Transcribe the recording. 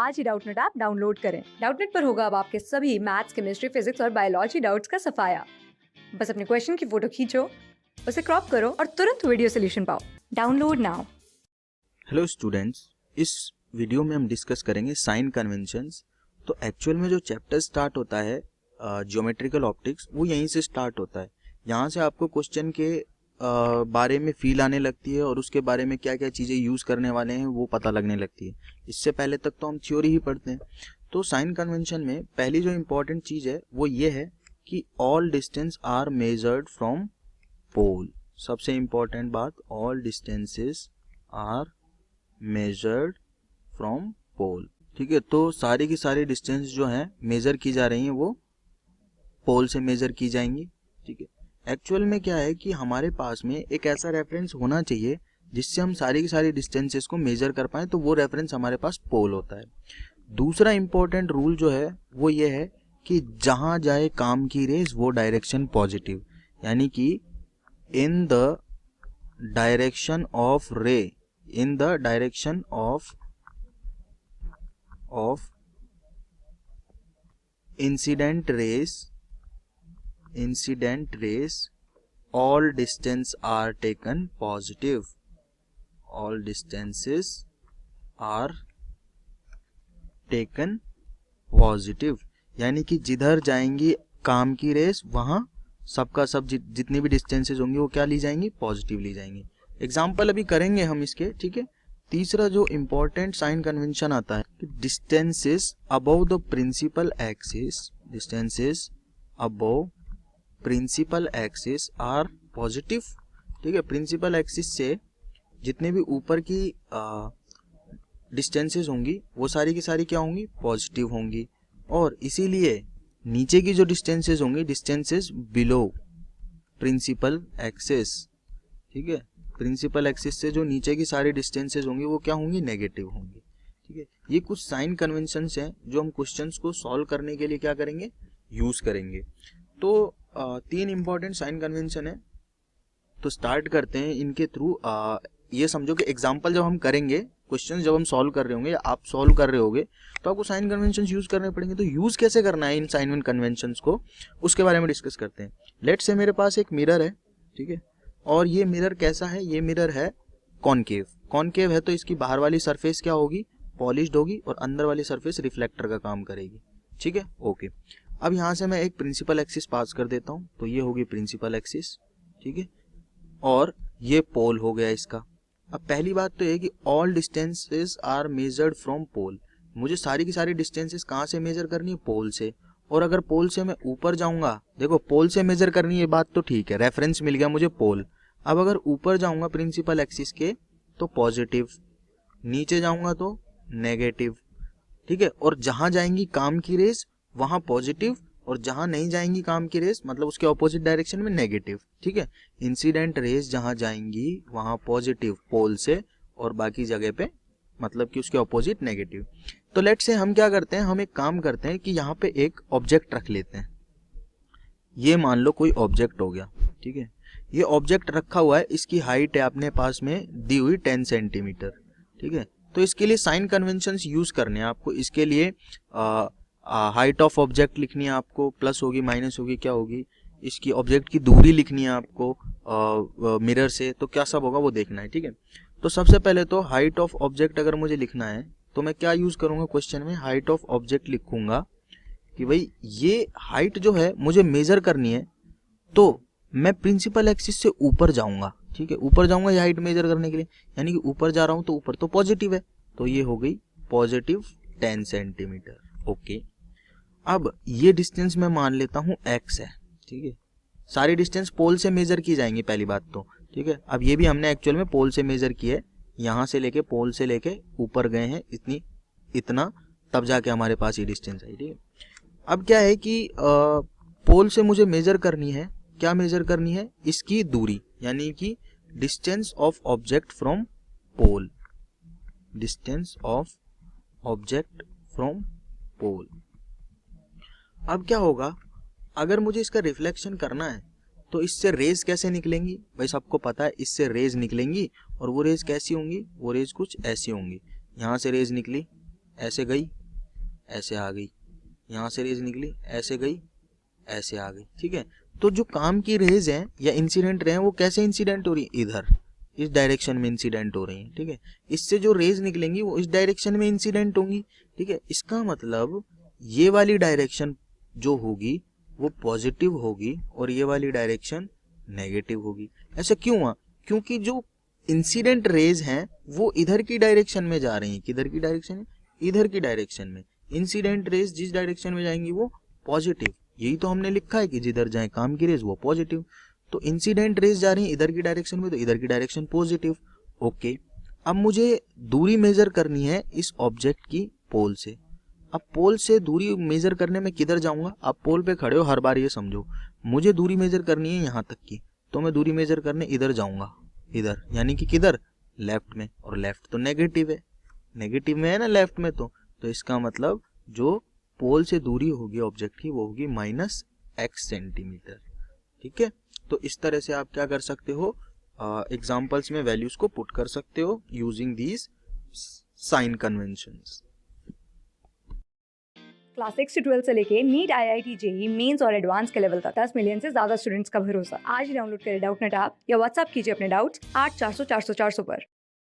आज ही Doubtnut app download करें। Doubtnut पर होगा अब आपके सभी मैथ्स, केमिस्ट्री, फिजिक्स और बायोलॉजी डाउट्स का सफाया। बस अपने क्वेश्चन की फोटो खींचो, उसे क्रॉप करो और तुरंत वीडियो सोल्यूशन पाओ। Download now. हेलो स्टूडेंट्स, इस वीडियो में हम डिस्कस करेंगे साइन कन्वेंशंस। तो एक्चुअल में जो चैप्टर स्टार्ट होता है ज्योमेट्रिकल ऑप्टिक्स, वो यहीं से स्टार्ट होता है। यहाँ से आपको क्वेश्चन के बारे में फील आने लगती है और उसके बारे में क्या क्या चीज़ें यूज़ करने वाले हैं वो पता लगने लगती है। इससे पहले तक तो हम थ्योरी ही पढ़ते हैं। तो साइन कन्वेंशन में पहली जो इम्पोर्टेंट चीज़ है वो ये है कि all distance are measured from pole. सबसे इम्पोर्टेंट बात, all distances are measured from pole. ठीक है, तो सारी की सारी डिस्टेंस जो है मेजर की जा रही हैं वो पोल से मेजर की जाएंगी। ठीक है, एक्चुअल में क्या है कि हमारे पास में एक ऐसा रेफरेंस होना चाहिए जिससे हम सारी की सारी डिस्टेंसेस को मेजर कर पाएं, तो वो रेफरेंस हमारे पास पोल होता है। दूसरा इंपॉर्टेंट रूल जो है वो ये है कि जहां जाए काम की रेज वो डायरेक्शन पॉजिटिव, यानी कि इन द डायरेक्शन ऑफ रे, in the direction of incident rays all distance are taken positive. All distances are taken positive, यानी कि जिधर जाएंगी काम की रेस वहां सबका सब जितनी भी डिस्टेंसेस होंगी वो क्या ली जाएंगी, पॉजिटिव ली जाएंगी। एग्जाम्पल अभी करेंगे हम इसके। ठीक है, तीसरा जो इंपॉर्टेंट साइन कन्वेंशन आता है कि distances above the principal axis, distances above principal axis are positive. ठीक है, प्रिंसिपल एक्सिस से जितने भी ऊपर की डिस्टेंसेस होंगी वो सारी की सारी क्या होंगी, पॉजिटिव होंगी। और इसीलिए नीचे की जो डिस्टेंसेस होंगी, डिस्टेंसेस बिलो प्रिंसिपल एक्सिस, ठीक है, प्रिंसिपल एक्सिस से जो नीचे की सारी डिस्टेंसेस होंगी वो क्या होंगी, नेगेटिव होंगी। ठीक है, ये कुछ साइन कन्वेंशंस हैं जो हम क्वेश्चंस को सॉल्व करने के लिए क्या करेंगे, यूज करेंगे। तो तीन इंपॉर्टेंट साइन कन्वेंशन है, तो स्टार्ट करते हैं इनके थ्रू। ये समझो कि एग्जाम्पल जब हम करेंगे, क्वेश्चन जब हम सॉल्व कर रहे होंगे या आप सॉल्व कर रहे होगे, तो आपको साइन कन्वेंशन यूज करने पड़ेंगे। तो यूज कैसे करना है इन साइन कन्वेंशंस को, उसके बारे में डिस्कस करते हैं। लेट्स से मेरे पास एक मिरर है, ठीक है, और ये मिरर कैसा है, ये मिरर है कॉनकेव। कॉनकेव है तो इसकी बाहर वाली सरफेस क्या होगी, पॉलिश्ड होगी, और अंदर वाली सरफेस रिफ्लेक्टर का काम करेगी। ठीक है, ओके। अब यहाँ से मैं एक प्रिंसिपल एक्सिस पास कर देता हूँ, तो ये होगी प्रिंसिपल एक्सिस। ठीक है, और ये पोल हो गया इसका। अब पहली बात तो ये कि all distances are measured from pole. मुझे सारी की सारी डिस्टेंसेस कहाँ से मेजर करनी है, पोल से। और अगर पोल से मैं ऊपर जाऊंगा, देखो पोल से मेजर करनी है बात तो ठीक है, रेफरेंस मिल गया मुझे पोल। अब अगर ऊपर जाऊंगा प्रिंसिपल एक्सिस के तो पॉजिटिव, नीचे जाऊंगा तो नेगेटिव। ठीक है, और जहां जाएंगी काम की रेस वहां पॉजिटिव, और जहां नहीं जाएंगी काम की रेस मतलब उसके ऑपोजिट डायरेक्शन में नेगेटिव। ठीक है, इंसिडेंट रेस जहां जाएंगी वहां पॉजिटिव पोल से, और बाकी जगह पे मतलब कि उसके ऑपोजिट नेगेटिव। तो लेट्स से हम क्या करते हैं, हम एक काम करते हैं कि यहाँ पे एक ऑब्जेक्ट रख लेते हैं। ये मान लो कोई ऑब्जेक्ट हो गया। ठीक है, ये ऑब्जेक्ट रखा हुआ है, इसकी हाइट है अपने पास में दी हुई 10 सेंटीमीटर। ठीक है, तो इसके लिए साइन कन्वेंशंस यूज करने हैं आपको। इसके लिए हाइट ऑफ ऑब्जेक्ट लिखनी है आपको, प्लस होगी माइनस होगी क्या होगी, इसकी ऑब्जेक्ट की दूरी लिखनी है आपको मिरर से, तो क्या सब होगा वो देखना है। ठीक है, तो सबसे पहले तो हाइट ऑफ ऑब्जेक्ट अगर मुझे लिखना है तो मैं क्या यूज करूंगा, क्वेश्चन में हाइट ऑफ ऑब्जेक्ट लिखूंगा कि भाई ये हाइट जो है मुझे मेजर करनी है, तो मैं प्रिंसिपल एक्सिस से ऊपर जाऊंगा। ठीक है, ऊपर जाऊंगा ये हाइट मेजर करने के लिए, यानी कि ऊपर जा रहा हूं तो ऊपर तो पॉजिटिव है, तो ये हो गई पॉजिटिव 10 सेंटीमीटर। ओके, अब ये डिस्टेंस मैं मान लेता हूं x है। ठीक है, सारी डिस्टेंस पोल से मेजर की जाएंगी पहली बात तो। ठीक है, अब ये भी हमने एक्चुअल में पोल से मेजर की है, यहां से लेके पोल से लेके ऊपर गए हैं इतना, तब जाके हमारे पास ये डिस्टेंस आई। ठीक है, अब क्या है कि पोल से मुझे मेजर करनी है, क्या मेजर करनी है, इसकी दूरी, यानी कि distance of object from pole, distance of object from pole. अब क्या होगा, अगर मुझे इसका रिफ्लेक्शन करना है तो इससे रेज कैसे निकलेंगी, भाई सबको पता है इससे रेज निकलेंगी, और वो रेज कैसी होंगी, वो रेज कुछ ऐसी होंगी। यहाँ से रेज निकली ऐसे गई, ऐसे आ गई, यहाँ से रेज निकली, ऐसे गई, ऐसे आ गई, ठीक है। तो जो काम की रेज है या इंसिडेंट रे हैं वो कैसे इंसिडेंट हो रही है, इधर इस डायरेक्शन में इंसिडेंट हो रही है, ठीक है। इससे जो रेज निकलेंगी वो इस डायरेक्शन में इंसिडेंट होंगी, ठीक है। इसका मतलब ये वाली डायरेक्शन जो होगी वो पॉजिटिव होगी और ये वाली डायरेक्शन नेगेटिव होगी। ऐसा क्यों हुआ, क्योंकि जो इंसिडेंट रेज हैं वो इधर की डायरेक्शन में जा रही हैं, किधर की डायरेक्शन में, इधर की डायरेक्शन में। इंसिडेंट रेज जिस डायरेक्शन में जाएंगी वो पॉजिटिव, यही तो हमने लिखा है कि जिधर जाए काम की रेज वो पॉजिटिव। तो इंसिडेंट रेज जा रही है इधर की डायरेक्शन में, तो इधर की डायरेक्शन पॉजिटिव। ओके, अब मुझे दूरी मेजर करनी है इस ऑब्जेक्ट की पोल से। अब पोल से दूरी मेजर करने में किधर जाऊंगा, आप पोल पे खड़े हो, हर बार ये समझो मुझे दूरी मेजर करनी है यहाँ तक की, तो मैं दूरी मेजर करने इधर जाऊंगा, इधर, यानी कि किधर, लेफ्ट में। और लेफ्ट तो नेगेटिव है, नेगेटिव में है ना लेफ्ट में, तो इसका मतलब जो पोल से दूरी होगी ऑब्जेक्ट की वो होगी -x सेंटीमीटर, ठीक है। तो इस तरह से आप क्या कर सकते हो, एग्जाम्पल्स में वैल्यूज को पुट कर सकते हो using these sign conventions. Class 6 से 12 से लेके नीट, IIT, जेई मेंस और एडवांस के लेवल तक 10 मिलियन से ज्यादा स्टूडेंट्स का भरोसा। आज ही डाउनलोड करें डाउटनेट ऐप या व्हाट्सएप कीजिए अपने डाउट्स 8400 400 400 पर।